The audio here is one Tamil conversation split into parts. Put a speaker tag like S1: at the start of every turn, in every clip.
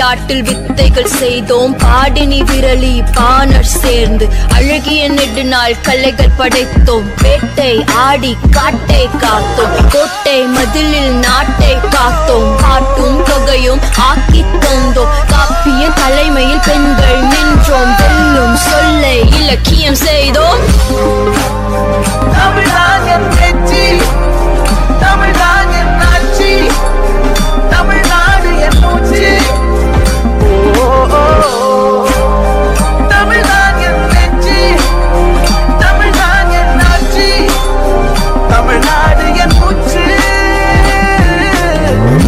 S1: விளையாட்டில் வித்தைகள் செய்தோம் பாடினி விரலி பாணர் சேர்ந்து அழகிய நெடுநாள் கலைகள் படைத்தோம் வேட்டை ஆடி காட்டை காத்தோம் கோட்டை மதிலில் நாட்டை காத்தோம் பாட்டும் தொகையும் ஆக்கி தந்தோம் காப்பிய தலைமையில் பெண்கள் நின்றோம் வெல்லும் சொல்லை இலக்கியம் செய்தோம்
S2: தமிழ்தான் என் வெற்றி தமிழ்தான் என் ஆட்சி தமிழ்நாடு என் மூச்சு தமிழ்தான் என் வெற்றி தமிழ்தான் என் ஆட்சி தமிழ்நாடு என் மூச்சு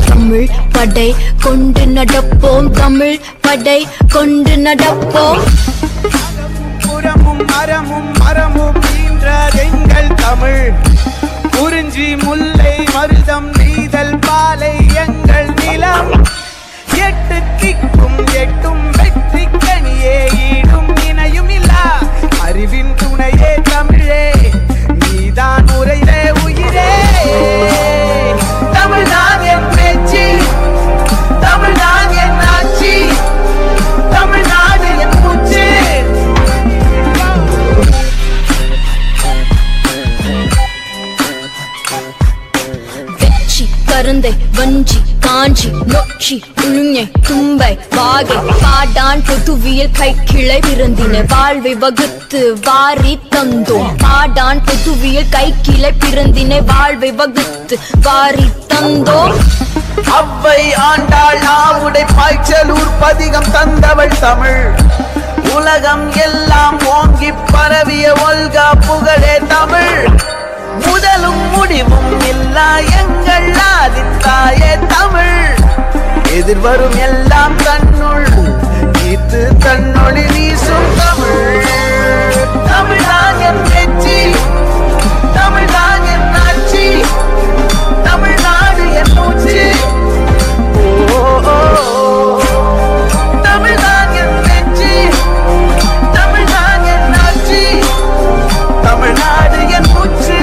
S1: தமிழ் படை கொண்டு நடப்போம் தமிழ் படை கொண்டு நடப்போம்
S2: புறமும் மரமும் மரமும் எங்கள் தமிழ் குறிஞ்சி முல்லை மருதம் நீதல் பாலை எங்கள் நிலம் எட்டு திக்கும் எட்டும் வெற்றி கனியே ஈடும் இணையும் இல்லா அறிவின் துணையே தமிழே நீதான் உரையிலே உயிரே தமிழ்தான் என் பேச்சு தமிழ்தான் என் ஆட்சி தமிழ்நாடு என் மூச்சு
S1: கருந்தை வஞ்சி காஞ்சி நொச்சி உழுங்கை தும்பை வாகை பாடான் பொதுவியல் கை கிளை பிறந்தின வாழ்வை வகுத்து வாரி தந்தோம் பாடான் பொதுவியல் கை கிளை பிறந்தின வாழ்வை வகுத்து வாரி தந்தோம்
S2: அவ்வை ஆண்டாள் ஆவுடை பாய்ச்சலூர் பதிகம் தந்தவள் தமிழ் உலகம் எல்லாம் ஓங்கி பரவிய ஒல்கா புகழே தமிழ் முதலும் முடிவும் இல்லா எங்கள் ஆதித்தாயே தமிழ் எதிர்வரும் எல்லாம் தன்னுள் ஈர்த்து தன்னொளி வீசும் தமிழ் தமிழ்தான் என் வெற்றி தமிழ்தான் என் ஆட்சி தமிழ்நாடு என் மூச்சு தமிழ்தான் என் வெற்றி தமிழ்தான் என் ஆட்சி தமிழ்நாடு என் மூச்சு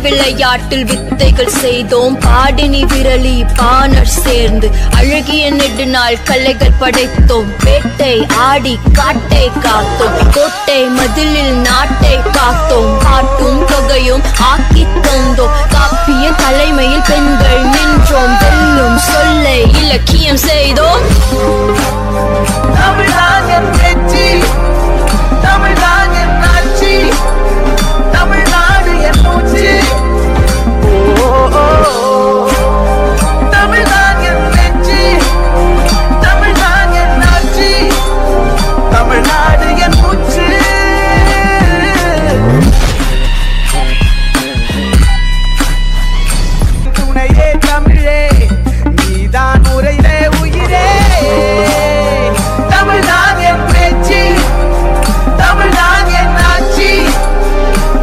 S1: விளையாட்டில் வித்தைகள் செய்தோம் பாடினி விரலி பாணர் சேர்ந்து அழகிய நெடுநாள் கலைகள் படைத்தோம் வேட்டை ஆடி காட்டை காத்தோம் கோட்டை மதிலில் நாட்டை காத்தோம் பாட்டும் தொகையும் ஆக்கி தந்தோம் காப்பிய தலைமையில் பெண்கள் நின்றோம் வெல்லும் சொல்லை இலக்கியம் செய்தோம்
S2: தமிழ்தான் என் வெற்றி தமிழ்தான் என் ஆட்சி தமிழ்நாடு என் மூச்சு தமிழ்தான் என் வெற்றி தமிழ்தான் என் ஆட்சி தமிழ்நாடு என் மூச்சு துணையே தமிழே நீதான் உரையிலே உயிரே தமிழ்தான் என் பேச்சு தமிழ்தான் என் ஆட்சி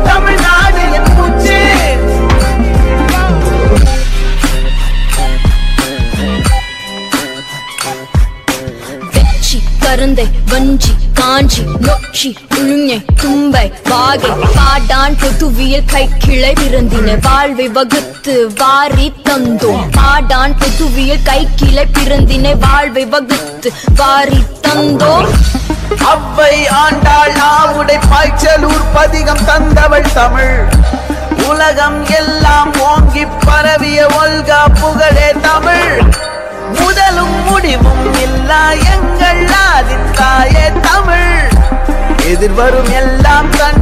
S2: தமிழ்நாடு என் மூச்சு
S1: கருந்தை வஞ்சி காஞ்சி நொச்சி உழுங்கை தும்பை வாகை பாடான் பொதுவியல் கை கிளை பிறந்தின வாழ்வை வகுத்து வாரி தந்தோம் பாடான் பொதுவியல் கை கிளை பிறந்தின வாழ்வை வகுத்து வாரி தந்தோம்
S2: அவ்வை ஆண்டாள் ஆவுடை பாய்ச்சலூர் பதிகம் தந்தவள் தமிழ் உலகம் எல்லாம் ஓங்கி பரவிய ஒல்கா புகழே தமிழ் முதலும் முடிவும் இல்லா எங்கள் ஆதித்தாயே தமிழ் எதிர்வரும் எல்லாம் தன்